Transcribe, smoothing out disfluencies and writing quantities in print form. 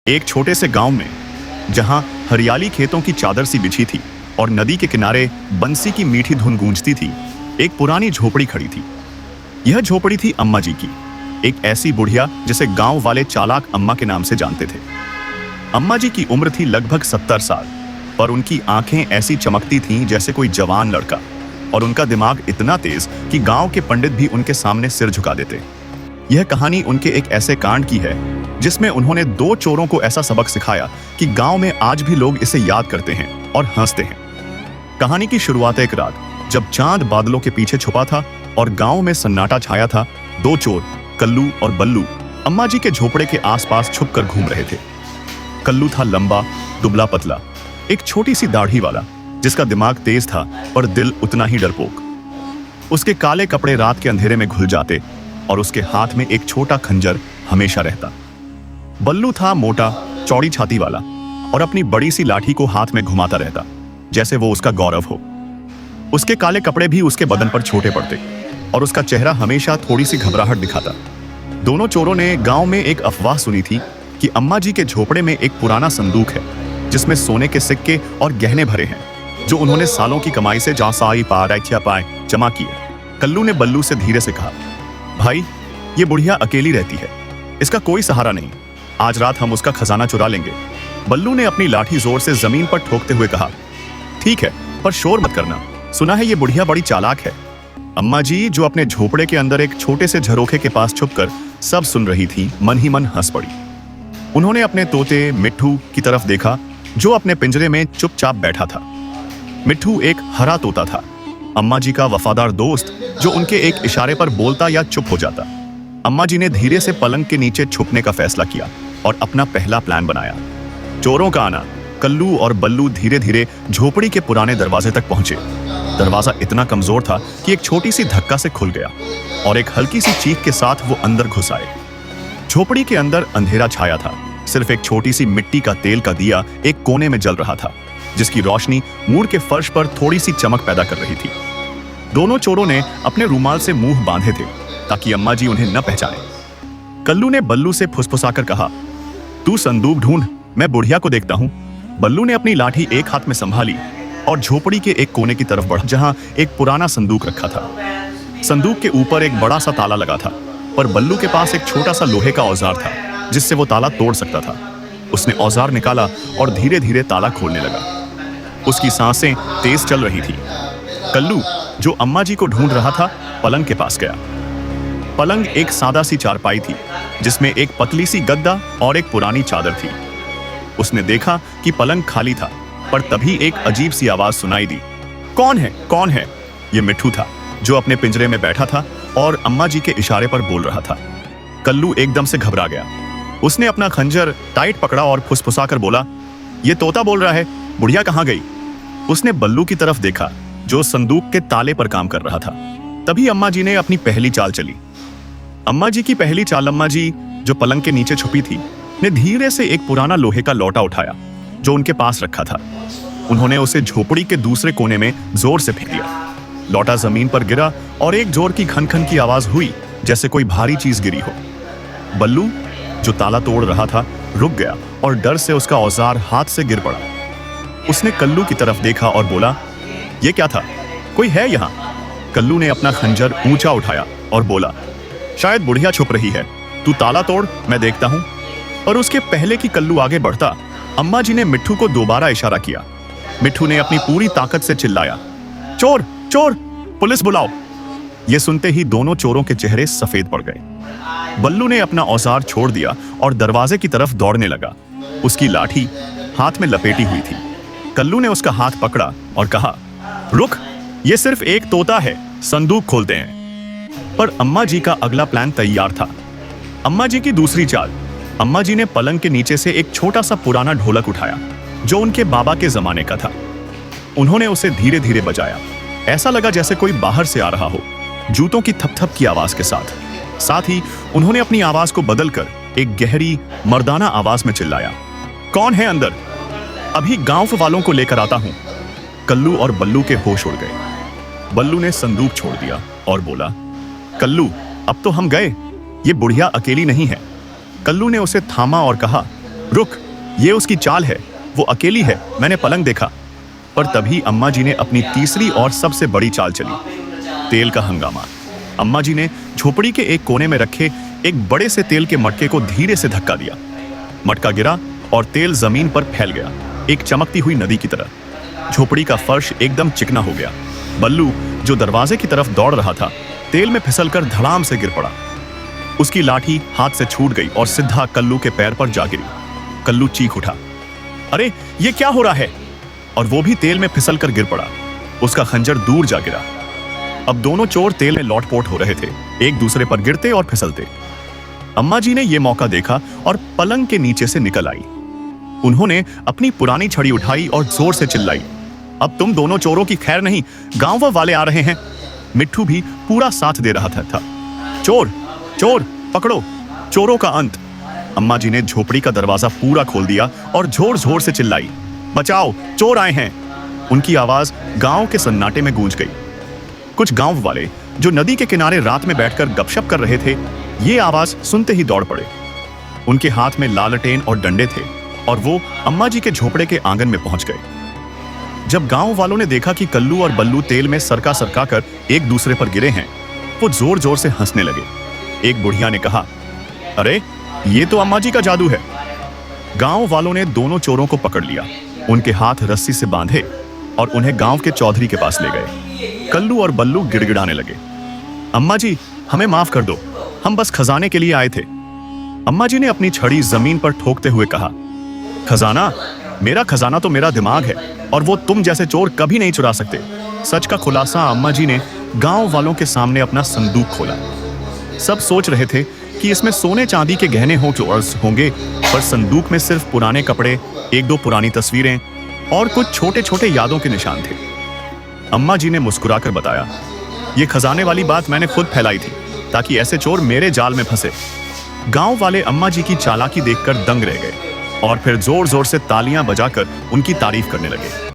एक छोटे से गांव में, जहां हरियाली खेतों की चादर सी बिछी थी और नदी के किनारे बंसी की मीठी धुन गूंजती थी, एक पुरानी झोपड़ी खड़ी थी। यह झोपड़ी थी अम्मा जी की, एक ऐसी बुढ़िया जिसे गांव वाले चालाक अम्मा के नाम से जानते थे। अम्मा जी की उम्र थी लगभग 70 साल, पर उनकी आंखें ऐसी चमकती थीं जैसे कोई जवान लड़का, और उनका दिमाग इतना तेज कि गांव के पंडित भी उनके सामने सिर झुका देते। यह कहानी उनके एक ऐसे कांड की है जिसमें उन्होंने 2 चोरों को ऐसा सबक सिखाया कि गांव में आज भी लोग इसे याद करते हैं और हंसते हैं। कहानी की शुरुआत एक रात, जब चांद बादलों के पीछे छुपा था और गांव में सन्नाटा छाया था, 2 चोर, कल्लू और बल्लू, अम्मा जी के झोपड़े के आसपास छुपकर घूम रहे थे। कल्लू था लंबा, दुबला पतला, एक छोटी सी दाढ़ी वाला, जिसका दिमाग तेज था पर दिल उतना ही डरपोक। उसके काले कपड़े रात के अंधेरे में घुल जाते और उसके हाथ में एक छोटा खंजर हमेशा रहता। बल्लू था मोटा, चौड़ी छाती वाला और अपनी बड़ी सी लाठी को हाथ में घुमाता रहता, जैसे वो उसका गौरव हो। उसके काले कपड़े भी उसके बदन पर छोटे पड़ते और उसका चेहरा हमेशा थोड़ी सी घबराहट दिखाता। दोनों चोरों ने गांव में एक अफवाह सुनी थी कि अम्मा जी के झोपड़े में एक पुराना संदूक है जिसमें सोने के सिक्के और गहने भरे हैं, जो उन्होंने सालों की कमाई से जमा किए। कल्लू ने बल्लू से धीरे से कहा, भाई, ये बुढ़िया अकेली रहती है, इसका कोई सहारा नहीं, आज रात हम उसका खजाना चुरा लेंगे। बल्लू ने अपनी लाठी जोर से जमीन पर ठोकते हुए कहा, ठीक है, पर शोर मत करना, सुना है ये बुढ़िया बड़ी चालाक है। अम्मा जी, जो अपने झोपड़े के अंदर एक छोटे से झरोखे के पास छुपकर सब सुन रही थी, मन ही मन हंस पड़ी। उन्होंने अपने तोते मिट्ठू की तरफ देखा, जो अपने पिंजरे में चुपचाप बैठा था। मिट्ठू एक हरा तोता था, अम्मा जी का वफादार दोस्त, जो उनके एक इशारे पर बोलता या चुप हो जाता। अम्मा जी ने धीरे से पलंग के नीचे छुपने का फैसला किया और अपना पहला प्लान बनाया। चोरों का आना। कल्लू और बल्लू धीरे धीरे झोपड़ी के पुराने दरवाजे तक पहुंचे। दरवाजा इतना कमजोर था कि एक छोटी सी धक्का से खुल गया और एक हल्की सी चीख के साथ वो अंदर घुस आए। झोपड़ी के अंदर अंधेरा छाया था, सिर्फ एक छोटी सी मिट्टी का तेल का दिया एक कोने में जल रहा था, जिसकी रोशनी मुड़ के फर्श पर थोड़ी सी चमक पैदा कर रही थी। दोनों चोरों ने अपने रुमाल से मुंह बांधे थे ताकि अम्मा जी उन्हें न पहचाने। कल्लू ने बल्लू से फुसफुसाकर कहा, तू संदूक ढूंढ, मैं बुढ़िया को देखता हूं। बल्लू ने अपनी लाठी एक हाथ में संभाली और झोपड़ी के एक कोने की तरफ बढ़ा, जहां एक पुराना संदूक रखा था। संदूक के ऊपर एक बड़ा सा ताला लगा था, पर बल्लू के पास एक छोटा सा लोहे का औजार था जिससे वो ताला तोड़ सकता था। उसने औजार निकाला और धीरे धीरे ताला खोलने लगा। उसकी सांसें तेज चल रही थी। कल्लू, जो अम्मा जी को ढूंढ रहा था, पलंग के पास गया। पलंग एक सादा सी चारपाई थी जिसमें एक पतली सी गद्दा और एक पुरानी चादर थी। उसने देखा कि पलंग खाली था, पर तभी एक अजीब सी आवाज सुनाई दी। कौन है, कौन है? ये मिट्ठू था, जो अपने पिंजरे में बैठा था और अम्मा जी के इशारे पर बोल रहा था। कल्लू एकदम से घबरा गया। उसने अपना खंजर टाइट पकड़ा और फुसफुसाकर बोला, ये तोता बोल रहा है, बुढ़िया कहाँ गई? उसने बल्लू की तरफ देखा, जो संदूक के ताले पर काम कर रहा था। तभी अम्मा जी ने अपनी पहली चाल चली। अम्मा जी की पहली चाल, अम्मा जी, जो पलंग के नीचे छुपी थी, ने धीरे से एक पुराना लोहे का लोटा उठाया जो उनके पास रखा था। उन्होंने उसे झोपड़ी के दूसरे कोने में जोर से फेंक दिया। लोटा जमीन पर गिरा और एक जोर की खन खन की आवाज हुई, जैसे कोई भारी चीज गिरी हो। बल्लू, जो ताला तोड़ रहा था, रुक गया और डर से उसका औजार हाथ से गिर पड़ा। उसने कल्लू की तरफ देखा और बोला, ये क्या था? कोई है यहाँ? कल्लू ने अपना खंजर ऊंचा उठाया और बोला, शायद बुढ़िया छुप रही है, तू ताला तोड़, मैं देखता हूं। और उसके पहले कि कल्लू आगे बढ़ता, अम्मा जी ने मिट्ठू को दोबारा इशारा किया। मिट्ठू ने अपनी पूरी ताकत से चिल्लाया, चोर, चोर, पुलिस बुलाओ। यह सुनते ही दोनों चोरों के चेहरे सफेद पड़ गए। बल्लू ने अपना औजार छोड़ दिया और दरवाजे की तरफ दौड़ने लगा। उसकी लाठी हाथ में लपेटी हुई थी। कल्लू ने उसका हाथ पकड़ा और कहा, रुक, ये सिर्फ एक तोता है, संदूक खोलते हैं। पर अम्मा जी का अगला प्लान तैयार था। अम्मा जी की दूसरी चाल। अम्मा जी ने पलंग के नीचे से एक छोटा सा पुराना ढोलक उठाया जो उनके बाबा के जमाने का था। उन्होंने उसे धीरे धीरे बजाया। ऐसा लगा जैसे कोई बाहर से आ रहा हो, जूतों की थपथप की आवाज के साथ ही उन्होंने अपनी आवाज को बदलकर एक गहरी मर्दाना आवाज में चिल्लाया, कौन है अंदर? अभी गांव वालों को लेकर आता हूं। कल्लू और बल्लू के होश उड़ गए। बल्लू ने संदूक छोड़ दिया और बोला, कल्लू, अब तो हम गए, ये बुढ़िया अकेली नहीं है। कल्लू ने उसे थामा और कहा, रुक, ये उसकी चाल है, वो अकेली है, मैंने पलंग देखा। पर तभी अम्मा जी ने अपनी तीसरी और सबसे बड़ी चाल चली, तेल का हंगामा। अम्मा जी ने झोपड़ी के एक कोने में रखे एक बड़े से तेल के मटके को धीरे से धक्का दिया। मटका गिरा और तेल जमीन पर फैल गया, एक चमकती हुई नदी की तरह। झोपड़ी का फर्श एकदम चिकना हो गया। बल्लू, जो दरवाजे की तरफ दौड़ रहा था, तेल में फिसलकर धड़ाम से गिर पड़ा। उसकी लाठी हाथ से छूट गई और सीधा कल्लू के पैर पर जा गिरी। कल्लू चीख उठा, अरे ये क्या हो रहा है? और वो भी तेल में फिसलकर गिर पड़ा। उसका खंजर दूर जा गिरा। अब दोनों चोर तेल में लौटपोट हो रहे थे, एक दूसरे पर गिरते और फिसलते। अम्मा जी ने यह मौका देखा और पलंग के नीचे से निकल आई। उन्होंने अपनी पुरानी छड़ी उठाई और जोर से चिल्लाई, अब तुम दोनों चोरों की खैर नहीं, गांव वाले आ रहे हैं। मिट्ठू भी पूरा साथ दे रहा था। चोर चोर पकड़ो, चोरों का अंत। अम्मा जी ने झोपड़ी का दरवाजा पूरा खोल दिया और जोर जोर से चिल्लाई, बचाओ, चोर आए हैं। उनकी आवाज गांव के सन्नाटे में गूंज गई। कुछ गांव वाले जो नदी के किनारे रात में बैठकर गपशप कर रहे थे, ये आवाज सुनते ही दौड़ पड़े। उनके हाथ में लालटेन और डंडे थे और वो अम्मा जी के झोपड़े के आंगन में पहुंच गए। जब गांव वालों ने देखा कि कल्लू और बल्लू तेल में सरका सरका कर एक दूसरे पर गिरे हैं, वो जोर जोर से हंसने लगे। एक बुढ़िया ने कहा, अरे ये तो अम्मा जी का जादू है। गांव वालों ने दोनों चोरों को पकड़ लिया, उनके हाथ रस्सी से बांधे और उन्हें गांव के चौधरी के पास ले गए। कल्लू और बल्लू गिड़गिड़ाने लगे, अम्मा जी हमें माफ कर दो, हम बस खजाने के लिए आए थे। अम्मा जी ने अपनी छड़ी जमीन पर ठोकते हुए कहा, खजाना? मेरा खजाना तो मेरा दिमाग है और वो तुम जैसे चोर कभी नहीं चुरा सकते। सच का खुलासा अम्मा जी ने गांव वालों के सामने अपना संदूक खोला। सब सोच रहे थे कि इसमें सोने चांदी के गहने होंगे, पर संदूक में सिर्फ पुराने कपड़े, एक दो पुरानी तस्वीरें और कुछ छोटे छोटे यादों के निशान थे। अम्मा जी ने मुस्कुराकर बताया, ये खजाने वाली बात मैंने खुद फैलाई थी ताकि ऐसे चोर मेरे जाल में फंसे। गांव वाले अम्मा जी की चालाकी देखकर दंग रह गए और फिर जोर जोर से तालियां बजाकर उनकी तारीफ करने लगे।